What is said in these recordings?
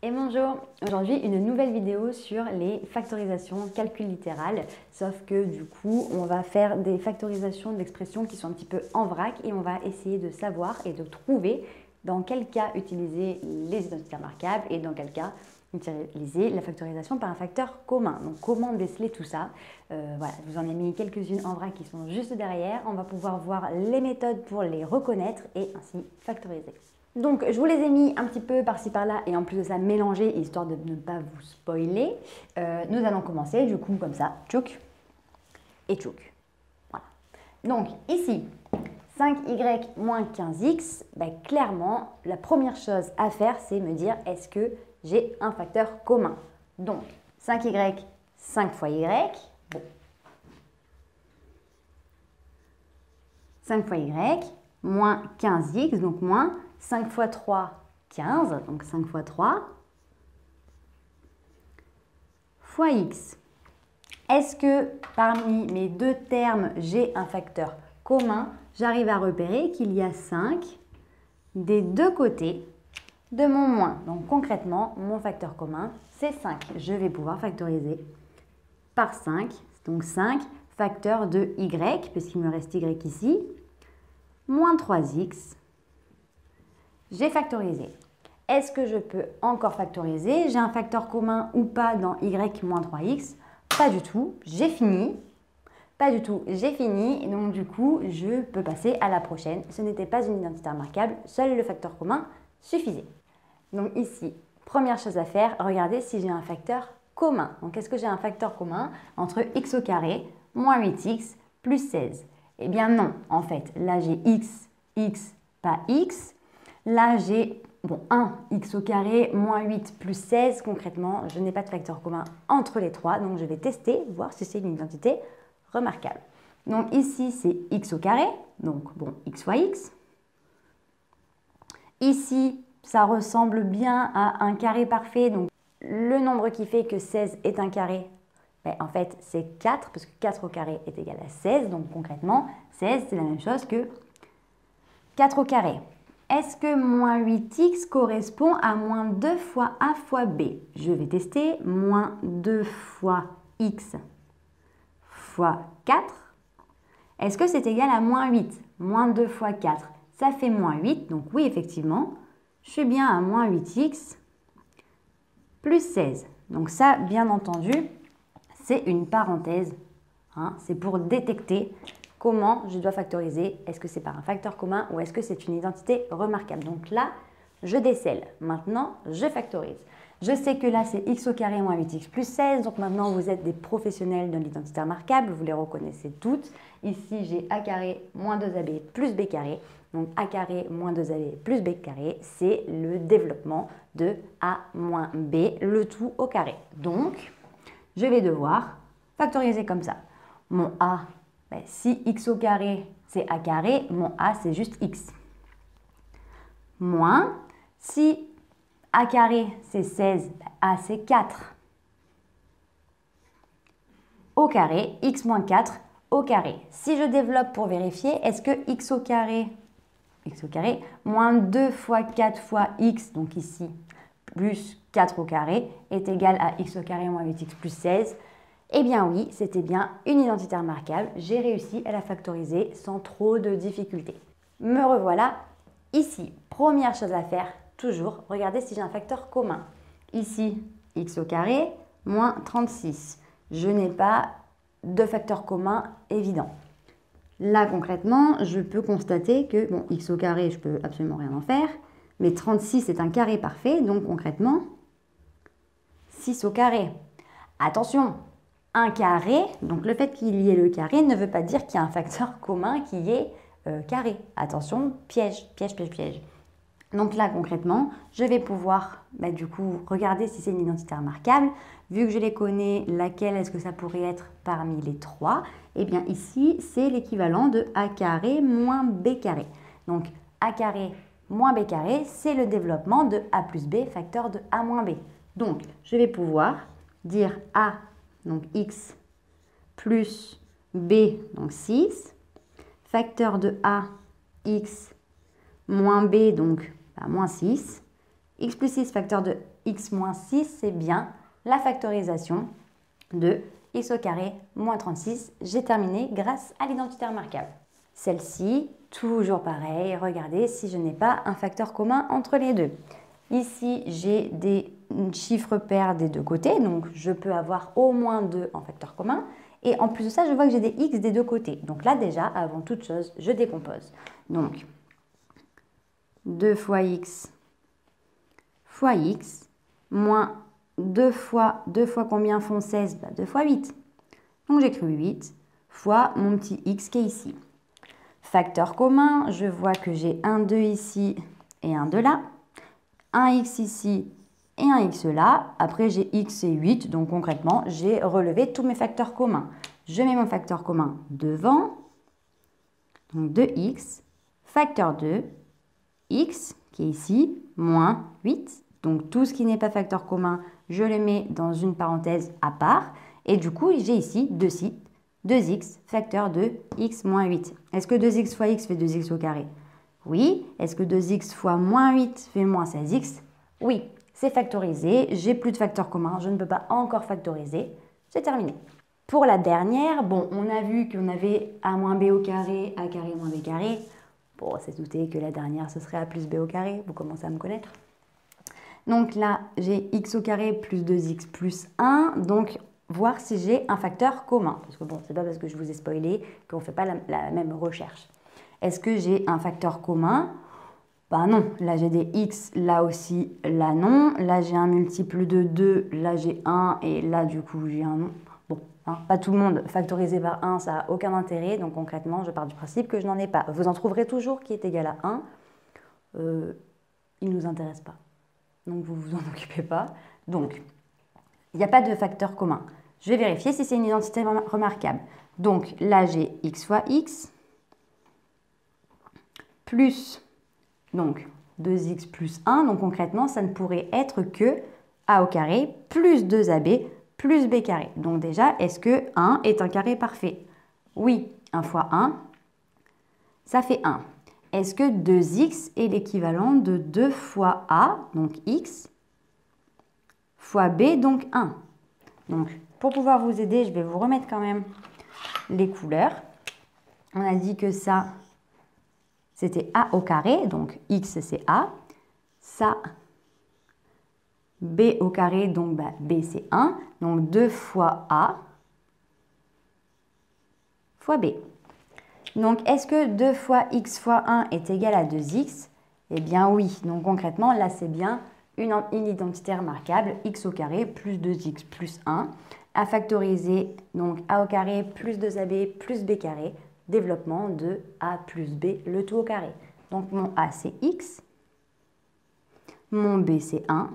Et bonjour, aujourd'hui une nouvelle vidéo sur les factorisations, calcul littéral, sauf que du coup on va faire des factorisations d'expressions qui sont un petit peu en vrac et on va essayer de savoir et de trouver dans quel cas utiliser les identités remarquables et dans quel cas utiliser la factorisation par un facteur commun. Donc comment déceler tout ça? Voilà, je vous en ai mis quelques-unes en vrac qui sont juste derrière. On va pouvoir voir les méthodes pour les reconnaître et ainsi factoriser. Donc, je vous les ai mis un petit peu par-ci par-là et en plus de ça mélangés, histoire de ne pas vous spoiler. Nous allons commencer du coup comme ça, tchouk et tchouk. Voilà. Donc ici, 5y moins 15x, ben, clairement, la première chose à faire, c'est me dire est-ce que j'ai un facteur commun. Donc, 5y, 5 fois y, bon. 5 fois y, moins 15x, donc moins 5 fois 3, 15, donc 5 fois 3, fois x. Est-ce que parmi mes deux termes, j'ai un facteur commun? J'arrive à repérer qu'il y a 5 des deux côtés de mon moins. Donc concrètement, mon facteur commun, c'est 5. Je vais pouvoir factoriser par 5. Donc 5 facteur de y, puisqu'il me reste y ici, moins 3x. J'ai factorisé. Est-ce que je peux encore factoriser? J'ai un facteur commun ou pas dans y moins 3x? Pas du tout, j'ai fini. Pas du tout, j'ai fini. Donc du coup, je peux passer à la prochaine. Ce n'était pas une identité remarquable, seul le facteur commun suffisait. Donc ici, première chose à faire, regardez si j'ai un facteur commun. Donc est-ce que j'ai un facteur commun entre x au carré moins 8x plus 16? Eh bien non, en fait, là j'ai x, pas x. Là, j'ai 1x au carré moins 8 plus 16. Concrètement, je n'ai pas de facteur commun entre les trois. Donc, je vais tester, voir si c'est une identité remarquable. Donc, ici, c'est x au carré. Donc, x fois x. Ici, ça ressemble bien à un carré parfait. Donc, le nombre qui fait que 16 est un carré, ben, en fait, c'est 4, parce que 4 au carré est égal à 16. Donc, concrètement, 16, c'est la même chose que 4 au carré. Est-ce que moins 8x correspond à moins 2 fois a fois b? Je vais tester. Moins 2 fois x fois 4. Est-ce que c'est égal à moins 8? Moins 2 fois 4, ça fait moins 8. Donc oui, effectivement, je suis bien à moins 8x plus 16. Donc ça, bien entendu, c'est une parenthèse. Hein, c'est pour détecter comment je dois factoriser. Est-ce que c'est par un facteur commun ou est-ce que c'est une identité remarquable? Donc là, je décèle. Maintenant, je factorise. Je sais que là, c'est x au carré moins 8x plus 16. Donc maintenant, vous êtes des professionnels de l'identité remarquable. Vous les reconnaissez toutes. Ici, j'ai a carré moins 2ab plus b carré. Donc a carré moins 2ab plus b carré, c'est le développement de a moins b, le tout au carré. Donc, je vais devoir factoriser comme ça. Mon a, ben, si x au carré, c'est a carré, mon a, c'est juste x. Moins, si a carré, c'est 16, ben, a, c'est 4. Au carré, x moins 4 au carré. Si je développe pour vérifier, est-ce que x au carré, moins 2 fois 4 fois x, donc ici, plus 4 au carré, est égal à x au carré moins 8x plus 16. Eh bien oui, c'était bien une identité remarquable. J'ai réussi à la factoriser sans trop de difficultés. Me revoilà ici. Première chose à faire, toujours, regardez si j'ai un facteur commun. Ici, x au carré moins 36. Je n'ai pas de facteur commun évident. Là, concrètement, je peux constater que, x au carré, je peux absolument rien en faire, mais 36 est un carré parfait, donc concrètement, 6 au carré. Attention, un carré, donc le fait qu'il y ait le carré ne veut pas dire qu'il y a un facteur commun qui est carré. Attention, piège, piège, piège, piège. Donc là, concrètement, je vais pouvoir du coup regarder si c'est une identité remarquable. Vu que je les connais, laquelle est-ce que ça pourrait être parmi les trois? Eh bien ici, c'est l'équivalent de a carré moins b carré. Donc a carré moins b carré, c'est le développement de a plus b facteur de a moins b. Donc, je vais pouvoir dire a, donc x, plus b, donc 6, facteur de a, x, moins b, donc moins 6, x plus 6 facteur de x moins 6, c'est bien la factorisation de x au carré moins 36. J'ai terminé grâce à l'identité remarquable. Celle-ci, toujours pareil, regardez si je n'ai pas un facteur commun entre les deux. Ici, j'ai des chiffres pairs des deux côtés, donc je peux avoir au moins 2 en facteur commun. Et en plus de ça, je vois que j'ai des x des deux côtés. Donc là, déjà, avant toute chose, je décompose. Donc, 2 fois x moins 2 fois combien font 16 ? 2 fois 8. Donc j'écris 8 fois mon petit x qui est ici. Facteur commun, je vois que j'ai un 2 ici et un 2 là. Un x ici et un x là. Après, j'ai x et 8. Donc concrètement, j'ai relevé tous mes facteurs communs. Je mets mon facteur commun devant. Donc 2x, facteur 2, x qui est ici, moins 8. Donc tout ce qui n'est pas facteur commun, je le mets dans une parenthèse à part. Et du coup, j'ai ici 2x facteur de x moins 8. Est-ce que 2x fois x fait 2x au carré? Oui. Est-ce que 2x fois moins 8 fait moins 16x? Oui. C'est factorisé. J'ai plus de facteurs communs. Je ne peux pas encore factoriser. C'est terminé. Pour la dernière, bon, on a vu qu'on avait a moins b au carré, a carré moins b carré. Bon, c'est douté que la dernière, ce serait a plus b au carré. Vous commencez à me connaître. Donc là, j'ai x au carré plus 2x plus 1. Donc, voir si j'ai un facteur commun. Parce que bon, c'est pas parce que je vous ai spoilé qu'on ne fait pas la même recherche. Est-ce que j'ai un facteur commun? Ben non, là j'ai des x, là aussi, là non. Là j'ai un multiple de 2, là j'ai 1 et là du coup j'ai un non. Bon, hein, pas tout le monde factorisé par 1, ça n'a aucun intérêt. Donc concrètement, je pars du principe que je n'en ai pas. Vous en trouverez toujours qui est égal à 1. Il ne nous intéresse pas. Donc vous vous en occupez pas. Donc, il n'y a pas de facteur commun. Je vais vérifier si c'est une identité remarquable. Donc là, j'ai x fois x plus donc 2x plus 1. Donc concrètement, ça ne pourrait être que a au carré plus 2ab plus b carré. Donc déjà, est-ce que 1 est un carré parfait? Oui, 1 fois 1, ça fait 1. Est-ce que 2x est l'équivalent de 2 fois a, donc x, fois b, donc 1? Donc, pour pouvoir vous aider, je vais vous remettre quand même les couleurs. On a dit que ça, c'était a au carré, donc x c'est a. Ça, b au carré, donc b c'est 1. Donc 2 fois a fois b. Donc, est-ce que 2 fois x fois 1 est égal à 2x? Eh bien oui. Donc concrètement, là c'est bien une identité remarquable, x au carré plus 2x plus 1. À factoriser, donc a au carré plus 2ab plus b carré, développement de a plus b, le tout au carré. Donc mon a c'est x, mon b c'est 1,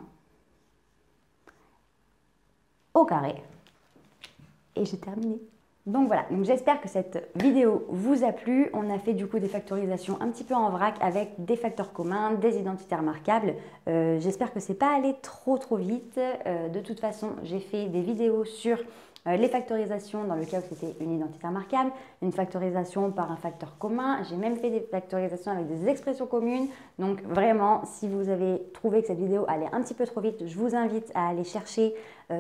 au carré, et j'ai terminé. Donc voilà, j'espère que cette vidéo vous a plu. On a fait du coup des factorisations un petit peu en vrac avec des facteurs communs, des identités remarquables. J'espère que c'est pas allé trop vite. De toute façon, j'ai fait des vidéos sur les factorisations dans le cas où c'était une identité remarquable, une factorisation par un facteur commun. J'ai même fait des factorisations avec des expressions communes. Donc vraiment, si vous avez trouvé que cette vidéo allait un petit peu trop vite, je vous invite à aller chercher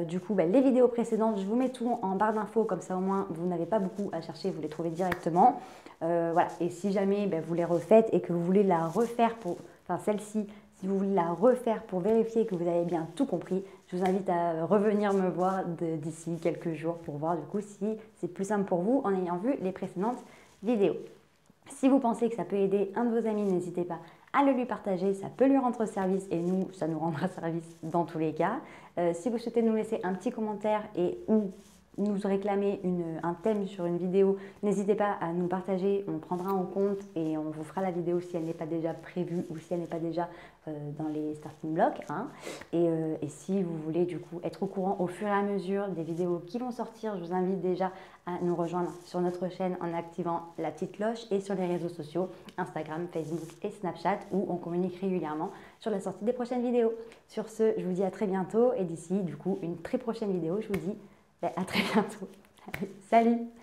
du coup les vidéos précédentes. Je vous mets tout en barre d'infos, comme ça au moins vous n'avez pas beaucoup à chercher, vous les trouvez directement. Voilà. Et si jamais vous les refaites et que vous voulez la refaire pour, enfin celle-ci, si vous voulez la refaire pour vérifier que vous avez bien tout compris, je vous invite à revenir me voir d'ici quelques jours pour voir du coup si c'est plus simple pour vous en ayant vu les précédentes vidéos. Si vous pensez que ça peut aider un de vos amis, n'hésitez pas à le lui partager, ça peut lui rendre service et nous, ça nous rendra service dans tous les cas. Si vous souhaitez nous laisser un petit commentaire et ou nous réclamer un thème sur une vidéo, n'hésitez pas à nous partager, on prendra en compte et on vous fera la vidéo si elle n'est pas déjà prévue ou si elle n'est pas déjà dans les starting blocks. Hein. Et si vous voulez du coup être au courant au fur et à mesure des vidéos qui vont sortir, je vous invite déjà à nous rejoindre sur notre chaîne en activant la petite cloche et sur les réseaux sociaux, Instagram, Facebook et Snapchat où on communique régulièrement sur la sortie des prochaines vidéos. Sur ce, je vous dis à très bientôt et d'ici du coup une très prochaine vidéo, je vous dis à très bientôt. Allez, salut!